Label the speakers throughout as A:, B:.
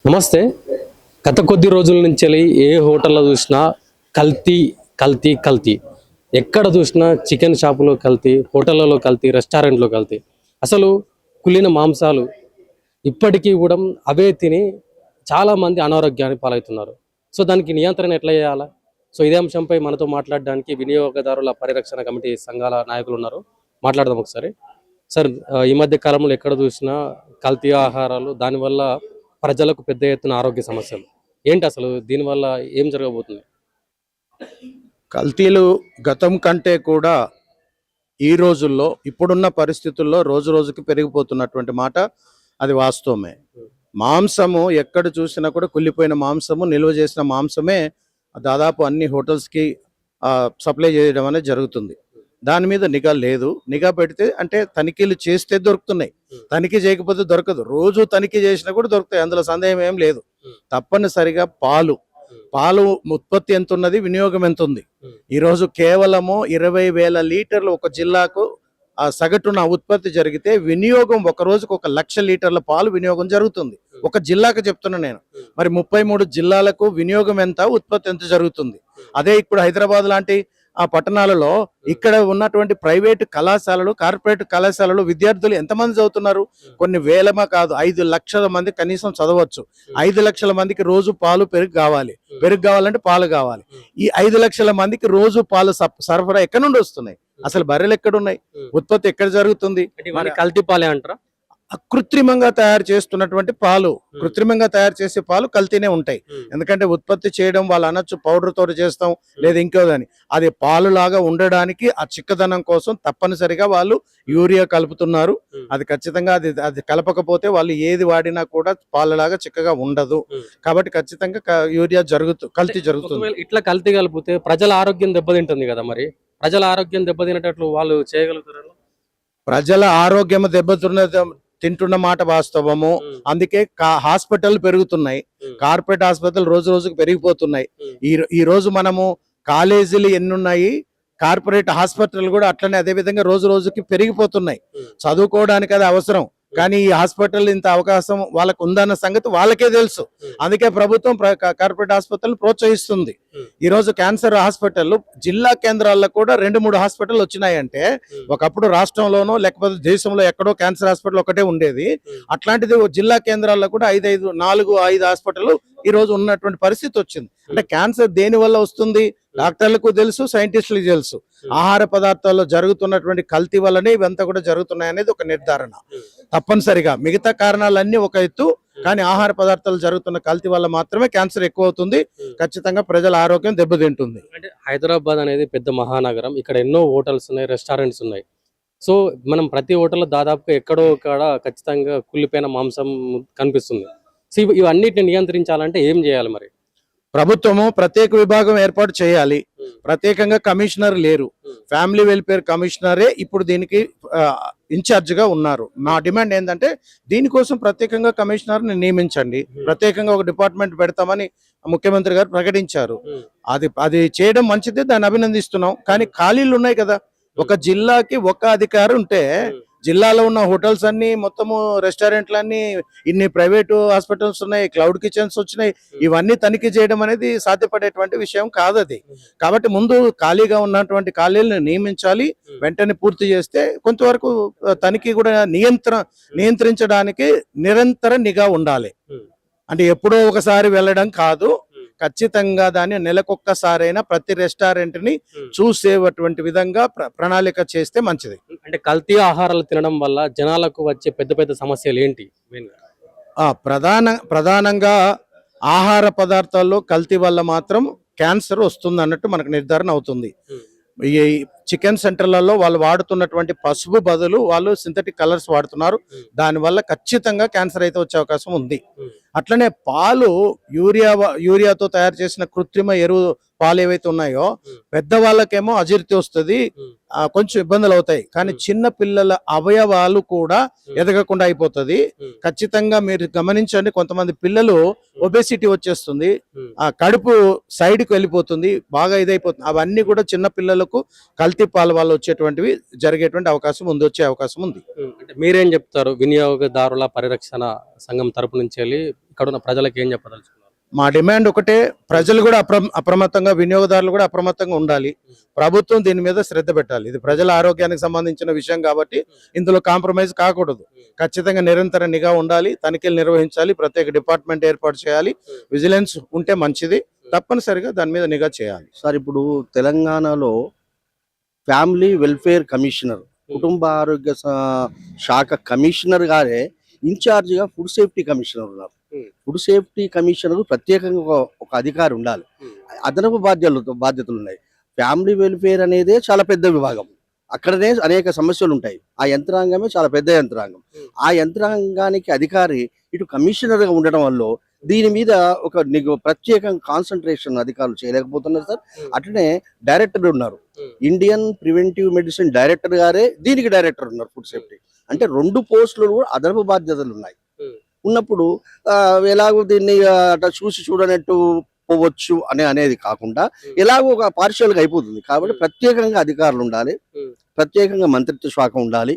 A: నమస్తే. గత కొద్ది రోజుల నుంచి ఏ హోటల్లో చూసినా కల్తీ కల్తీ కల్తీ. ఎక్కడ చూసినా చికెన్ షాపులో కల్తీ, హోటళ్లలో కల్తీ, రెస్టారెంట్లో కల్తీ. అసలు కుళ్ళిన మాంసాలు ఇప్పటికీ కూడా అవే తిని చాలామంది అనారోగ్యానికి పాలవుతున్నారు. సో దానికి నియంత్రణ ఎట్లా చేయాలా? సో ఇదే అంశంపై మనతో మాట్లాడడానికి వినియోగదారుల పరిరక్షణ కమిటీ సంఘాల నాయకులు ఉన్నారు. మాట్లాడదాం ఒకసారి. సార్, ఈ మధ్య కాలంలో ఎక్కడ చూసినా కల్తీ ఆహారాలు, దానివల్ల ప్రజలకు పెద్ద ఎత్తున ఆరోగ్య సమస్యలు. ఏంటి అసలు దీనివల్ల ఏం జరగబోతుంది?
B: కల్తీలు గతం కంటే కూడా ఈ రోజుల్లో ఇప్పుడున్న పరిస్థితుల్లో రోజు రోజుకి పెరిగిపోతున్నటువంటి మాట అది వాస్తవమే. మాంసము ఎక్కడ చూసినా కూడా కుళ్ళిపోయిన మాంసము, నిల్వ చేసిన మాంసమే దాదాపు అన్ని హోటల్స్కి సప్లై చేయడం అనేది జరుగుతుంది. దాని మీద నిఘా లేదు. నిఘా పెడితే అంటే తనిఖీలు చేస్తే దొరుకుతున్నాయి, తనిఖీ చేయకపోతే దొరకదు. రోజు తనిఖీ చేసినా కూడా దొరుకుతాయి, అందులో సందేహం ఏం లేదు. తప్పనిసరిగా పాలు ఉత్పత్తి ఎంత ఉన్నది, వినియోగం ఎంత ఉంది. ఈరోజు కేవలము 20,000 లీటర్లు ఒక జిల్లాకు సగటున ఉత్పత్తి జరిగితే వినియోగం ఒక రోజుకు 1,00,000 లీటర్ల పాలు వినియోగం జరుగుతుంది. ఒక జిల్లాకు చెప్తున్నా నేను. మరి 33 జిల్లాలకు వినియోగం ఎంత, ఉత్పత్తి ఎంత జరుగుతుంది? అదే ఇప్పుడు హైదరాబాద్ లాంటి ఆ పట్టణాలలో ఇక్కడ ఉన్నటువంటి ప్రైవేటు కళాశాలలు, కార్పొరేట్ కళాశాలలు విద్యార్థులు ఎంతమంది చదువుతున్నారు? కొన్ని వేలమా కాదు, 5 లక్షల మంది కనీసం చదవచ్చు. 5 లక్షల మందికి రోజు పాలు పెరుగు కావాలంటే పాలు కావాలి. ఈ 5 లక్షల మందికి రోజు పాలు సరఫరా ఎక్కడి నుండి వస్తున్నాయి? అసలు బర్రెలు ఎక్కడున్నాయి? ఉత్పత్తి ఎక్కడ జరుగుతుంది?
A: కల్తీ పాలే అంటారా?
B: కృత్రిమంగా తయారు చేస్తున్నటువంటి పాలు, కృత్రిమంగా తయారు చేసే పాలు కల్తీనే ఉంటాయి. ఎందుకంటే ఉత్పత్తి చేయడం వాళ్ళు అనొచ్చు పౌడర్ తోటి చేస్తాం లేదా ఇంకోదని, అది పాలు లాగా ఉండడానికి ఆ చిక్కదనం కోసం తప్పనిసరిగా వాళ్ళు యూరియా కలుపుతున్నారు. అది ఖచ్చితంగా అది కలపకపోతే వాళ్ళు ఏది వాడినా కూడా పాలలాగా చిక్కగా ఉండదు. కాబట్టి ఖచ్చితంగా యూరియా కల్తీ జరుగుతుంది.
A: ఇట్లా కల్తీ కలిపితే ప్రజల ఆరోగ్యం దెబ్బతింటుంది కదా. మరి ప్రజల ఆరోగ్యం దెబ్బతినేటట్లు వాళ్ళు చేయగలుగుతారు?
B: ప్రజల ఆరోగ్యం తింటున్న మాట వాస్తవము. అందుకే హాస్పిటల్ పెరుగుతున్నాయి, కార్పొరేట్ హాస్పిటల్ రోజు రోజుకు పెరిగిపోతున్నాయి. ఈ రోజు మనము కాలేజీలు ఎన్నున్నాయి, కార్పొరేట్ హాస్పిటల్ కూడా అట్లనే అదే విధంగా రోజు రోజుకి పెరిగిపోతున్నాయి. చదువుకోవడానికి అది అవసరం, కానీ ఈ హాస్పిటల్ ఇంత అవకాశం వాళ్ళకు ఉందన్న సంగతి వాళ్ళకే తెలుసు. అందుకే ప్రభుత్వం కార్పొరేట్ హాస్పిటల్ ప్రోత్సహిస్తుంది. ఈ రోజు క్యాన్సర్ హాస్పిటల్ జిల్లా కేంద్రాల్లో కూడా 2-3 హాస్పిటల్ వచ్చినాయంటే, ఒకప్పుడు రాష్ట్రంలోనో లేకపోతే దేశంలో ఎక్కడో క్యాన్సర్ హాస్పిటల్ ఒకటే ఉండేది. అట్లాంటిది జిల్లా కేంద్రాల్లో కూడా 4-5 హాస్పిటల్ ఈ రోజు ఉన్నటువంటి పరిస్థితి వచ్చింది. అంటే క్యాన్సర్ దేని వల్ల వస్తుంది? డాక్టర్లకు తెలుసు, సైంటిస్టులకు తెలుసు. ఆహార పదార్థాల్లో జరుగుతున్నటువంటి కల్తీ వల్లనే ఇవంతా కూడా జరుగుతున్నాయి అనేది ఒక నిర్ధారణ. తప్పనిసరిగా మిగతా కారణాలన్నీ ఒక ఎత్తు, కానీ ఆహార పదార్థాలు జరుగుతున్న కల్తీ వల్ల మాత్రమే క్యాన్సర్ ఎక్కువ అవుతుంది. ఖచ్చితంగా ప్రజల ఆరోగ్యం దెబ్బతింటుంది.
A: అంటే హైదరాబాద్ అనేది పెద్ద మహానగరం, ఇక్కడ ఎన్నో హోటల్స్ ఉన్నాయి, రెస్టారెంట్స్ ఉన్నాయి. సో మనం ప్రతి హోటల్లో దాదాపుగా ఎక్కడో కాడ ఖచ్చితంగా కుళ్ళిపోయిన మాంసం కనిపిస్తుంది. సో ఇవన్నిటిని నియంత్రించాలంటే ఏం చేయాలి మరి?
B: ప్రభుత్వము ప్రత్యేక విభాగం ఏర్పాటు చేయాలి. ప్రత్యేకంగా కమిషనర్ లేరు, ఫ్యామిలీ వెల్ఫేర్ కమిషనరే ఇప్పుడు దీనికి ఇన్ఛార్జ్ గా ఉన్నారు. మా డిమాండ్ ఏంటంటే దీనికోసం ప్రత్యేకంగా కమిషనర్ ని నియమించండి. ప్రత్యేకంగా ఒక డిపార్ట్మెంట్ పెడతామని ముఖ్యమంత్రి గారు ప్రకటించారు. అది చేయడం మంచిదే, దాన్ని అభినందిస్తున్నాం. కానీ ఖాళీలు ఉన్నాయి కదా. ఒక జిల్లాకి ఒక అధికారి ఉంటే జిల్లాలో ఉన్న హోటల్స్ అన్ని, మొత్తము రెస్టారెంట్లన్నీ, ఇన్ని ప్రైవేటు హాస్పిటల్స్ ఉన్నాయి, క్లౌడ్ కిచెన్స్ వచ్చినాయి, ఇవన్నీ తనిఖీ చేయడం అనేది సాధ్యపడేటువంటి విషయం కాదు అది. కాబట్టి ముందు ఖాళీగా ఉన్నటువంటి ఖాళీలను నియమించాలి. వెంటనే పూర్తి చేస్తే కొంతవరకు తనిఖీ కూడా నియంత్రించడానికి నిరంతర నిఘా ఉండాలి. అంటే ఎప్పుడో ఒకసారి వెళ్ళడం కాదు, ఖచ్చితంగా దాన్ని నెలకొక్కసారైనా ప్రతి రెస్టారెంట్ ని చూసేటువంటి విధంగా ప్రణాళిక చేస్తే మంచిది.
A: అంటే కల్తీ ఆహారాలు తినడం వల్ల జనాలకు వచ్చే పెద్ద పెద్ద సమస్యలు ఏంటి?
B: ప్రధానంగా ఆహార పదార్థాల్లో కల్తీ వల్ల మాత్రం క్యాన్సర్ వస్తుంది అన్నట్టు మనకు నిర్ధారణ అవుతుంది. ఈ చికెన్ సెంటర్లలో వాళ్ళు వాడుతున్నటువంటి పసుపు బదులు వాళ్ళు సింథటిక్ కలర్స్ వాడుతున్నారు. దానివల్ల ఖచ్చితంగా క్యాన్సర్ అయితే వచ్చే అవకాశం ఉంది. అట్లనే పాలు యూరియాతో తయారు చేసిన కృత్రిమ ఎరువు పాలు ఏవైతే ఉన్నాయో, పెద్దవాళ్ళకేమో అజీర్తి వస్తుంది, కొంచెం ఇబ్బందులు అవుతాయి. కానీ చిన్న పిల్లల అవయవాలు కూడా ఎదగకుండా అయిపోతుంది. ఖచ్చితంగా మీరు గమనించండి, కొంతమంది పిల్లలు ఒబేసిటీ వచ్చేస్తుంది, ఆ కడుపు సైడ్కి వెళ్ళిపోతుంది, బాగా ఇదైపోతుంది. అవన్నీ కూడా చిన్న పిల్లలకు కల్తీ కల్తీ పాల వల్ల వచ్చేటువంటివి జరిగేటువంటి అవకాశం ఉంది, వచ్చే అవకాశం ఉంది.
A: అంటే మీరేం చెప్తారు వినియోగదారుల పరిరక్షణ సంఘం తరపు నుంచి వెళ్ళి ఇక్కడ ఉన్న ప్రజలకు ఏం చెప్పదలుచుకున్నారు?
B: మా డిమాండ్ ఒకటే, ప్రజలు కూడా అప్రమత్తంగా, వినియోగదారులు కూడా అప్రమత్తంగా ఉండాలి. ప్రభుత్వం దీని మీద శ్రద్ధ పెట్టాలి. ఇది ప్రజల ఆరోగ్యానికి సంబంధించిన విషయం కాబట్టి ఇందులో కాంప్రమైజ్ కాకూడదు. ఖచ్చితంగా నిరంతర నిఘా ఉండాలి, తనిఖీలు నిర్వహించాలి, ప్రత్యేక డిపార్ట్మెంట్ ఏర్పాటు చేయాలి. విజిలెన్స్ ఉంటే మంచిది, తప్పనిసరిగా దాని మీద నిఘా చేయాలి.
C: సార్ ఇప్పుడు తెలంగాణలో ఫ్యామిలీ వెల్ఫేర్ కమిషనర్, కుటుంబ ఆరోగ్య శాఖ కమిషనర్ గారే ఇన్ఛార్జిగా ఫుడ్ సేఫ్టీ కమిషనర్ ఉన్నారు. ఫుడ్ సేఫ్టీ కమిషనర్ ప్రత్యేకంగా ఒక అధికారి ఉండాలి. అదనపు బాధ్యతలు ఉన్నాయి. ఫ్యామిలీ వెల్ఫేర్ అనేదే చాలా పెద్ద విభాగం, అక్కడనే అనేక సమస్యలు ఉంటాయి. ఆ యంత్రాంగమే చాలా పెద్ద యంత్రాంగం. ఆ యంత్రాంగానికి అధికారి ఇటు కమిషనర్గా ఉండడం వల్ల దీని మీద ఒక ప్రత్యేకంగా కాన్సన్ట్రేషన్ అధికారులు చేయలేకపోతున్నారు సార్. అట్లనే డైరెక్టర్ ఉన్నారు, ఇండియన్ ప్రివెంటివ్ మెడిసిన్ డైరెక్టర్ గారే దీనికి డైరెక్టర్ ఉన్నారు ఫుడ్ సేఫ్టీ. అంటే 2 పోస్టులు కూడా అదనపు బాధ్యతలు ఉన్నాయి. ఉన్నప్పుడు ఎలాగో దీన్ని అట్లా చూడనట్టు పోవచ్చు అనేది కాకుండా ఎలాగో ఒక పార్షియల్గా అయిపోతుంది. కాబట్టి ప్రత్యేకంగా అధికారులు ఉండాలి, ప్రత్యేకంగా మంత్రిత్వ శాఖ ఉండాలి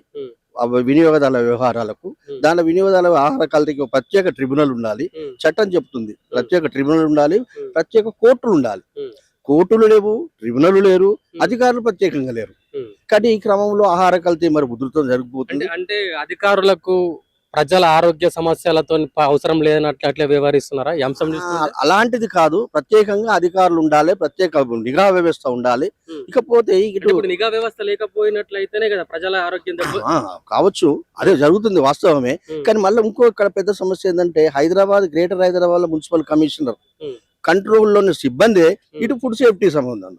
C: వినియోగదారుల వ్యవహారాలకు. దాని వినియోగదారుల ఆహార కల్తీకి ప్రత్యేక ట్రిబ్యునల్ ఉండాలి, చట్టం చెప్తుంది. ప్రత్యేక ట్రిబ్యునల్ ఉండాలి, ప్రత్యేక కోర్టులు ఉండాలి. కోర్టులు లేవు, ట్రిబ్యునల్ లేరు, అధికారులు ప్రత్యేకంగా లేరు. కానీ ఈ క్రమంలో ఆహార కల్తీ మరి ఉధృతం జరిగిపోతుంది.
A: అంటే అధికారులకు ప్రజల ఆరోగ్య సమస్యలతో అవసరం లేదన్నట్లు అట్లా వ్యవహరిస్తున్నారా ఈ అంశం చూస్తుంటే?
C: అలాంటిది కాదు, ప్రత్యేకంగా అధికారులు ఉండాలి, ప్రత్యేక నిఘా వ్యవస్థ ఉండాలి. ఇకపోతే
A: ఇప్పుడు నిఘా వ్యవస్థ లేకపోయినట్లయితేనే కదా ప్రజల ఆరోగ్యం
C: కావచ్చు, అదే జరుగుతుంది వాస్తవమే. కానీ మళ్ళీ ఇంకో ఇక్కడ పెద్ద సమస్య ఏంటంటే గ్రేటర్ హైదరాబాద్ మున్సిపల్ కమిషనర్ కంట్రోల్లోని సిబ్బంది ఇటు ఫుడ్ సేఫ్టీ సంబంధం.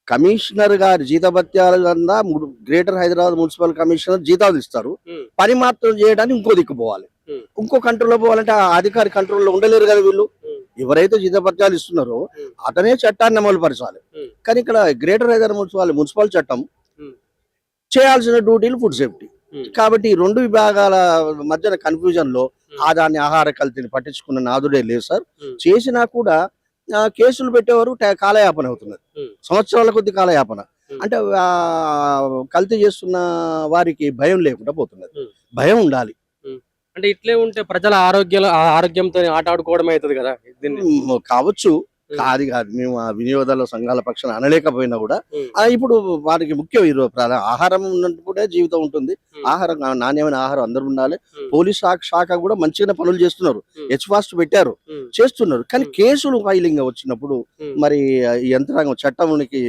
C: కమిషనర్ గారి జీతభత్యాల కన్నా గ్రేటర్ హైదరాబాద్ మున్సిపల్ కమిషనర్ జీతాలు ఇస్తారు, పని మాత్రం చేయడానికి ఇంకో దిక్కు పోవాలి. ఇంకో కంట్రోల్లో పోవాలంటే ఆ అధికారి కంట్రోల్లో ఉండలేరు కదా వీళ్ళు. ఎవరైతే జీతభత్యాలు ఇస్తున్నారో అతనే చట్టాన్ని అమలు పరచాలి. కానీ ఇక్కడ గ్రేటర్ హైదరాబాద్ మున్సిపల్ చట్టం చేయాల్సిన డ్యూటీలు ఫుడ్ సేఫ్టీ. కాబట్టి ఈ 2 విభాగాల మధ్యన కన్ఫ్యూజన్ లో దాన్ని ఆహార కల్తీని పట్టించుకున్న నాదుడే లేదు సార్. చేసినా కూడా కేసులు పెట్టేవారు కాలయాపన అవుతున్నది, సంవత్సరాల కొద్ది కాలయాపన. అంటే కల్తీ చేస్తున్న వారికి భయం లేకుండా పోతున్నది. భయం ఉండాలి.
A: అంటే ఇట్లే ఉంటే ప్రజల ఆరోగ్యంతో ఆట ఆడుకోవడం అవుతుంది కదా.
C: కావచ్చు, కాదు మేము ఆ వినియోగదారుల సంఘాల పక్షాన అనలేకపోయినా కూడా ఇప్పుడు వారికి ముఖ్యం ఆహారం ఉన్నప్పుడే జీవితం ఉంటుంది. ఆహారం, నాణ్యమైన ఆహారం అందరూ ఉండాలి. పోలీస్ శాఖ కూడా మంచిగానే పనులు చేస్తున్నారు, హెచ్ఫాస్ట్ పెట్టారు, చేస్తున్నారు. కానీ కేసులు ఫైలింగ్ వచ్చినప్పుడు మరి ఈ యంత్రాంగం చట్టానికి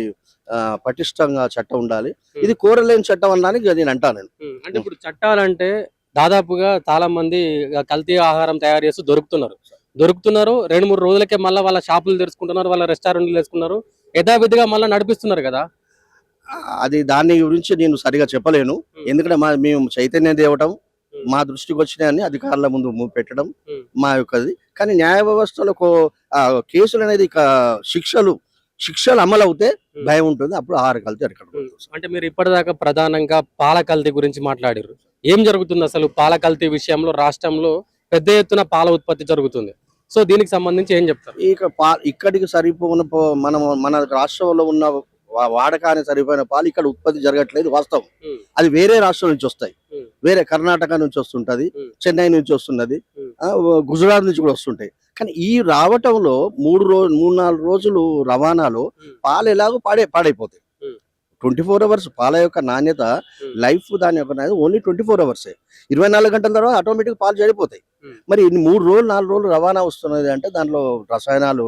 C: పటిష్టంగా చట్టం ఉండాలి. ఇది కోరలేని చట్టం అనడానికి నేను అంటాను.
A: అంటే ఇప్పుడు చట్టాలంటే దాదాపుగా చాలా మంది కల్తీ ఆహారం తయారు చేస్తూ దొరుకుతున్నారు 2-3 రోజులకే మళ్ళీ వాళ్ళ షాపులు తెరుచుకుంటున్నారు, వాళ్ళ రెస్టారెంట్లు తెరుచుకున్నారు, యథావిధిగా మళ్ళీ నడిపిస్తున్నారు కదా.
C: అది దాని గురించి నేను సరిగా చెప్పలేను. ఎందుకంటే మేము చైతన్యం తేవటం, మా దృష్టికి వచ్చినాయని అధికారుల ముందు పెట్టడం మా యొక్కది. కానీ న్యాయ వ్యవస్థలో కేసులు అనేది శిక్షలు అమలు అవుతే భయం ఉంటుంది, అప్పుడు ఆహార కల్తీ అరికట్టబడుతుంది.
A: అంటే మీరు ఇప్పటిదాకా ప్రధానంగా పాల కల్తీ గురించి మాట్లాడారు. ఏం జరుగుతుంది అసలు పాల కల్తీ విషయంలో? రాష్ట్రంలో పెద్ద ఎత్తున పాల ఉత్పత్తి జరుగుతుంది. సో దీనికి సంబంధించి ఏం చెప్తారు?
C: ఇక్కడికి సరిపోయిన మన రాష్ట్రంలో ఉన్న వాడకానికి సరిపోయిన పాలు ఇక్కడ ఉత్పత్తి జరగట్లేదు వాస్తవం. అది వేరే రాష్ట్రం నుంచి వస్తాయి, వేరే కర్ణాటక నుంచి వస్తుంటది, చెన్నై నుంచి వస్తున్నది, గుజరాత్ నుంచి కూడా వస్తుంటాయి. కానీ ఈ రావటంలో 3-4 రోజులు రవాణాలో పాలు ఎలాగో పాడైపోతాయి. 24 hours పాల యొక్క నాణ్యత, లైఫ్ దాని యొక్క ఓన్లీ 24 hours. 24 గంటల తర్వాత ఆటోమేటిక్ పాలు చెడిపోతాయి. మరి 3-4 రోజులు రవాణా వస్తున్నది అంటే దాంట్లో రసాయనాలు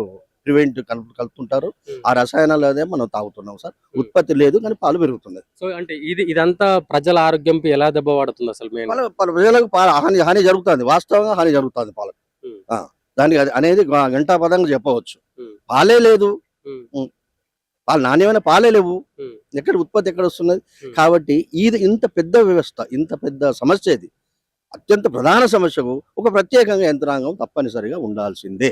C: కలుపుతుంటారు. ఆ రసాయనాలు అదే మనం తాగుతున్నాం సార్. ఉత్పత్తి లేదు కానీ పాలు పెరుగుతున్నాయి.
A: సో అంటే ఇదంతా ప్రజల ఆరోగ్యంపై ఎలా దెబ్బ పడుతుంది అసలు?
C: ప్రజలకు హాని జరుగుతుంది, వాస్తవంగా హాని జరుగుతుంది పాలకు. దానికి అనేది గంటాపదంగా చెప్పవచ్చు. పాలే లేదు, నాణ్యమైన పాలే లేవు, ఎక్కడ ఉత్పత్తి ఎక్కడ వస్తున్నది. కాబట్టి ఇది ఇంత పెద్ద వ్యవస్థ, ఇంత పెద్ద సమస్య, ఇది అత్యంత ప్రధాన సమస్యకు ఒక ప్రత్యేకంగా యంత్రాంగం తప్పనిసరిగా ఉండాల్సిందే.